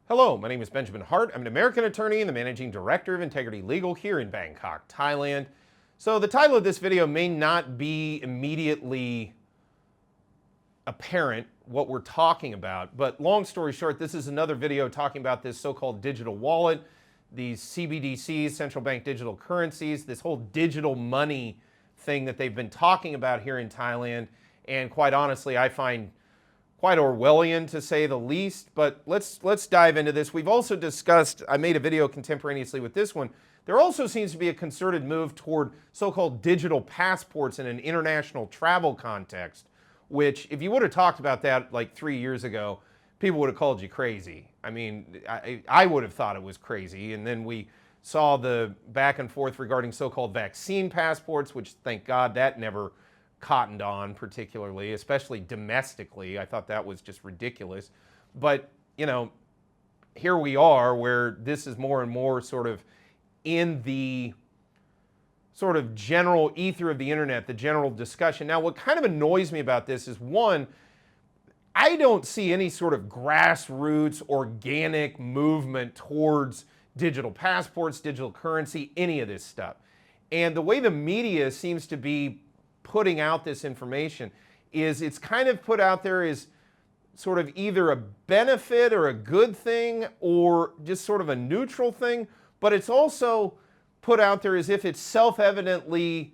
Hello, my name is Benjamin Hart. I'm an American attorney and the Managing Director of Integrity Legal here in Bangkok, Thailand. So the title of this video may not be immediately apparent what we're talking about, but long story short, this is another video talking about this so-called digital wallet, these CBDCs, central bank digital currencies, this whole digital money thing that they've been talking about here in Thailand. And quite honestly, I find quite Orwellian to say the least, but let's dive into this. We've also discussed, I made a video contemporaneously with this one, there also seems to be a concerted move toward so-called digital passports in an international travel context, which if you would have talked about that like 3 years ago, people would have called you crazy. I mean, I would have thought it was crazy, and then we saw the back and forth regarding so-called vaccine passports, which thank God that never cottoned on particularly, especially domestically. I thought that was just ridiculous. But, you know, here we are where this is more and more sort of in the sort of general ether of the internet, the general discussion. Now, what kind of annoys me about this is, one, I don't see any sort of grassroots, organic movement towards digital passports, digital currency, any of this stuff. And the way the media seems to be putting out this information is it's kind of put out there as sort of either a benefit or a good thing or just sort of a neutral thing, but it's also put out there as if it's self-evidently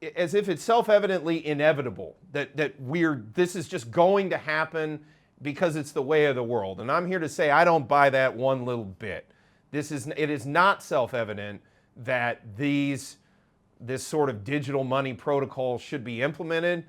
inevitable that this is just going to happen because it's the way of the world. And I'm here to say I don't buy that one little bit. It is not self-evident that this sort of digital money protocol should be implemented.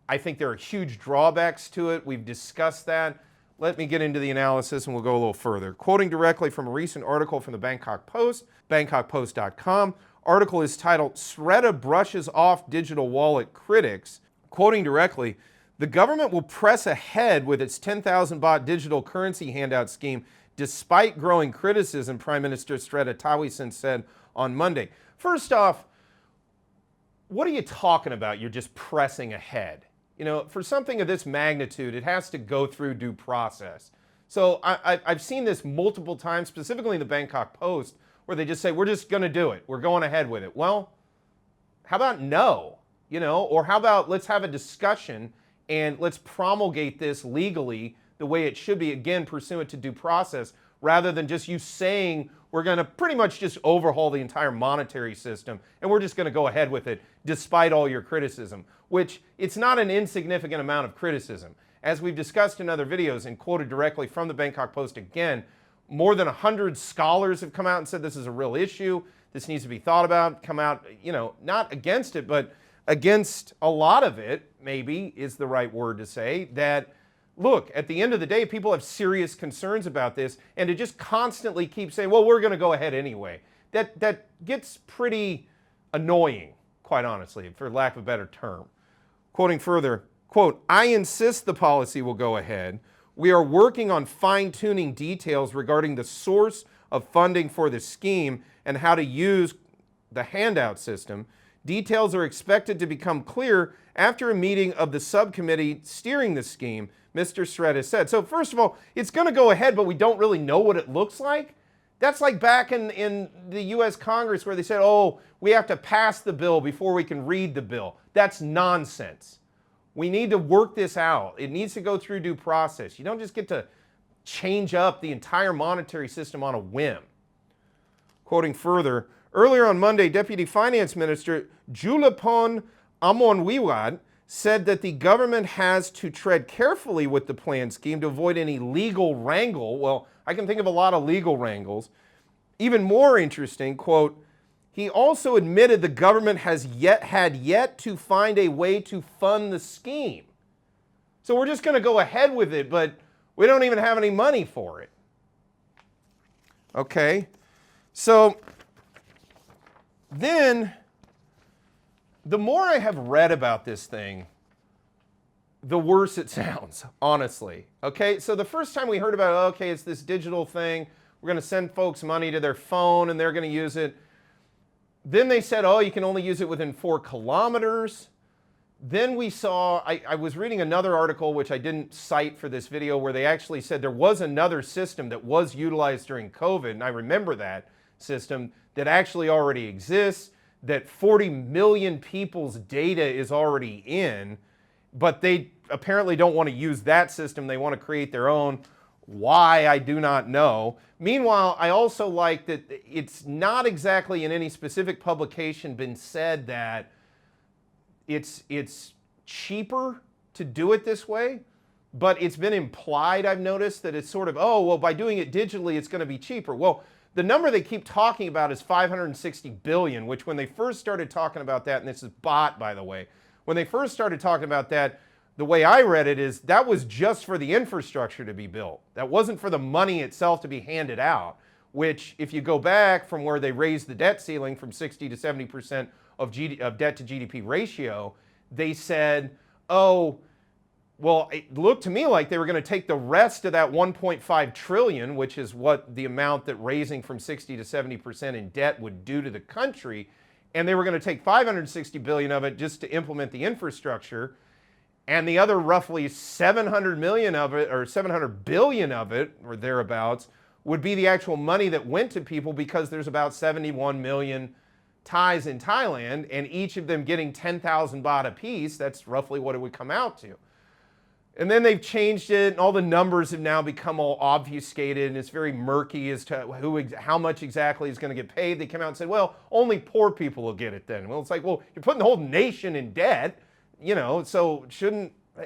I think there are huge drawbacks to it. We've discussed that. Let me get into the analysis and we'll go a little further. Quoting directly from a recent article from the Bangkok Post, bangkokpost.com. Article is titled, "Sreda Brushes Off Digital Wallet Critics." Quoting directly, "The government will press ahead with its 10,000 baht digital currency handout scheme despite growing criticism," Prime Minister Sreda Thavisin said on Monday. First off, what are you talking about? You're just pressing ahead. You know, for something of this magnitude, it has to go through due process. So I've seen this multiple times, specifically in the Bangkok Post, where they just say, we're just going to do it. We're going ahead with it. Well, how about no? You know, or how about let's have a discussion and let's promulgate this legally the way it should be, again, pursuant to due process, rather than just you saying we're going to pretty much just overhaul the entire monetary system and we're just going to go ahead with it despite all your criticism, which it's not an insignificant amount of criticism. As we've discussed in other videos and quoted directly from the Bangkok Post again, more than 100 scholars have come out and said this is a real issue, this needs to be thought about, come out, you know, not against it, but against a lot of it, maybe is the right word to say, that look, at the end of the day, people have serious concerns about this, and to just constantly keep saying, well, we're going to go ahead anyway, that gets pretty annoying, quite honestly, for lack of a better term. Quoting further, quote, "I insist the policy will go ahead. We are working on fine-tuning details regarding the source of funding for the scheme and how to use the handout system. Details are expected to become clear after a meeting of the subcommittee steering the scheme," Mr. Sreda said. So first of all, it's going to go ahead, but we don't really know what it looks like. That's like back in the U.S. Congress where they said, oh, we have to pass the bill before we can read the bill. That's nonsense. We need to work this out. It needs to go through due process. You don't just get to change up the entire monetary system on a whim. Quoting further, earlier on Monday, Deputy Finance Minister Julapon Amonwiwat said that the government has to tread carefully with the planned scheme to avoid any legal wrangle. Well, I can think of a lot of legal wrangles. Even more interesting, quote, he also admitted the government has had yet to find a way to fund the scheme. So we're just going to go ahead with it, but we don't even have any money for it. Okay, so then the more I have read about this thing, the worse it sounds, honestly. Okay, so the first time we heard about it, okay, it's this digital thing. We're going to send folks money to their phone and they're going to use it. Then they said, oh, you can only use it within 4 kilometers. Then we saw, I was reading another article, which I didn't cite for this video, where they actually said there was another system that was utilized during COVID, and I remember that system, that actually already exists, that 40 million people's data is already in, but they apparently don't want to use that system. They want to create their own. Why, I do not know. Meanwhile, I also like that it's not exactly in any specific publication been said that it's cheaper to do it this way, but it's been implied, I've noticed, that it's sort of, oh, well, by doing it digitally, it's going to be cheaper. Well, the number they keep talking about is 560 billion, which when they first started talking about that, and this is bot, by the way, when they first started talking about that, the way I read it is that was just for the infrastructure to be built. That wasn't for the money itself to be handed out, which if you go back from where they raised the debt ceiling from 60 to 70% of debt to GDP ratio, they said, oh, well, it looked to me like they were going to take the rest of that 1.5 trillion, which is what the amount that raising from 60 to 70% in debt would do to the country, and they were going to take 560 billion of it just to implement the infrastructure, and the other roughly 700 million of it, or 700 billion of it, or thereabouts, would be the actual money that went to people, because there's about 71 million Thais in Thailand, and each of them getting 10,000 baht a piece. That's roughly what it would come out to. And then they've changed it, and all the numbers have now become all obfuscated, and it's very murky as to how much exactly is going to get paid. They come out and said, well, only poor people will get it then. Well, it's like, well, you're putting the whole nation in debt, you know, so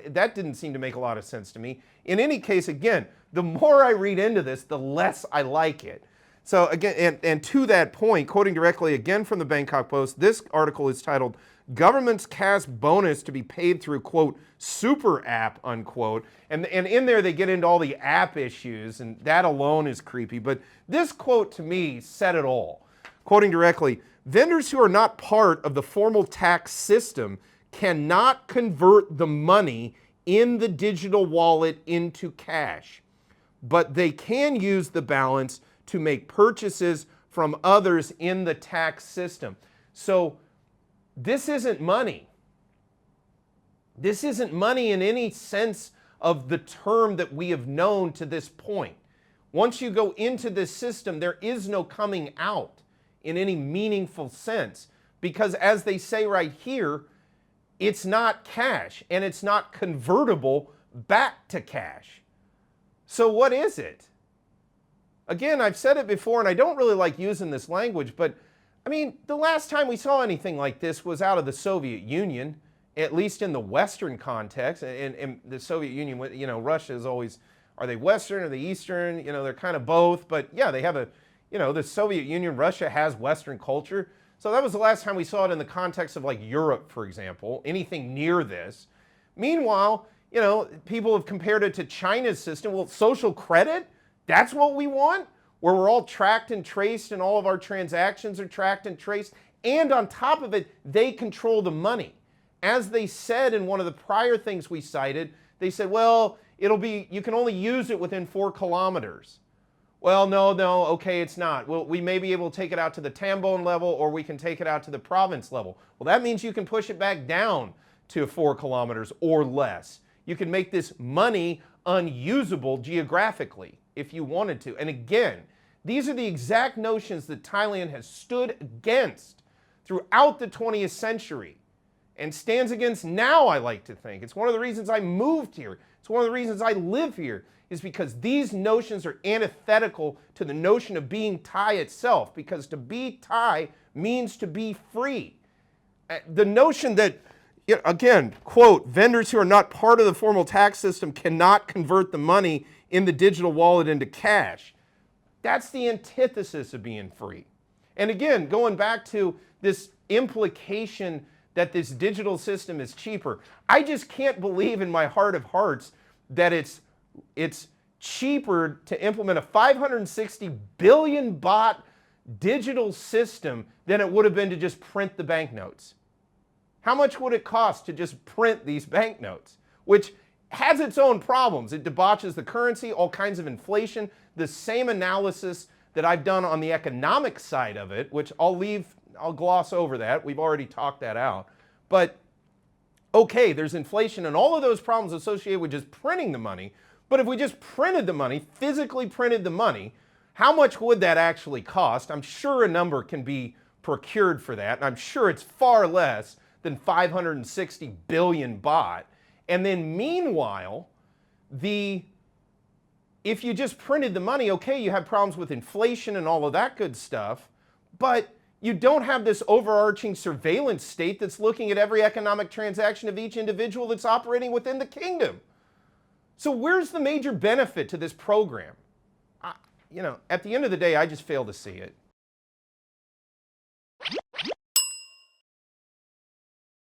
that didn't seem to make a lot of sense to me. In any case, again, the more I read into this, the less I like it. So again, and to that point, quoting directly again from the Bangkok Post, this article is titled, "Government's Cash Bonus to be Paid Through, quote, Super App," unquote. And in there they get into all the app issues, and that alone is creepy. But this quote to me said it all. Quoting directly, "Vendors who are not part of the formal tax system cannot convert the money in the digital wallet into cash, but they can use the balance to make purchases from others in the tax system." So this isn't money. This isn't money in any sense of the term that we have known to this point. Once you go into this system, there is no coming out in any meaningful sense, because as they say right here, it's not cash and it's not convertible back to cash. So what is it? Again, I've said it before, and I don't really like using this language, but I mean, the last time we saw anything like this was out of the Soviet Union, at least in the Western context. And the Soviet Union, you know, Russia is always, are they Western or the Eastern? You know, they're kind of both, but yeah, they have the Soviet Union, Russia has Western culture. So that was the last time we saw it in the context of like Europe, for example, anything near this. Meanwhile, you know, people have compared it to China's system. Well, social credit, that's what we want, where we're all tracked and traced and all of our transactions are tracked and traced. And on top of it, they control the money. As they said in one of the prior things we cited, they said, well, you can only use it within 4 kilometers. Well, no, okay, it's not. Well, we may be able to take it out to the Tambon level, or we can take it out to the province level. Well, that means you can push it back down to 4 kilometers or less. You can make this money unusable geographically if you wanted to. And again, these are the exact notions that Thailand has stood against throughout the 20th century and stands against now, I like to think. It's one of the reasons I moved here. It's one of the reasons I live here, is because these notions are antithetical to the notion of being Thai itself, because to be Thai means to be free. The notion that, again, quote, "Vendors who are not part of the formal tax system cannot convert the money in the digital wallet into cash." That's the antithesis of being free. And again, going back to this implication that this digital system is cheaper, I just can't believe in my heart of hearts that it's cheaper to implement a 560 billion baht digital system than it would have been to just print the banknotes. How much would it cost to just print these banknotes? Which has its own problems. It debauches the currency, all kinds of inflation. The same analysis that I've done on the economic side of it, which I'll gloss over that. We've already talked that out. But Okay, there's inflation and all of those problems associated with just printing the money, but if we just printed the money, physically printed the money, how much would that actually cost? I'm sure a number can be procured for that, and I'm sure it's far less than 560 billion baht. And then meanwhile, if you just printed the money, okay, you have problems with inflation and all of that good stuff, but you don't have this overarching surveillance state that's looking at every economic transaction of each individual that's operating within the kingdom. So where's the major benefit to this program? At the end of the day, I just fail to see it.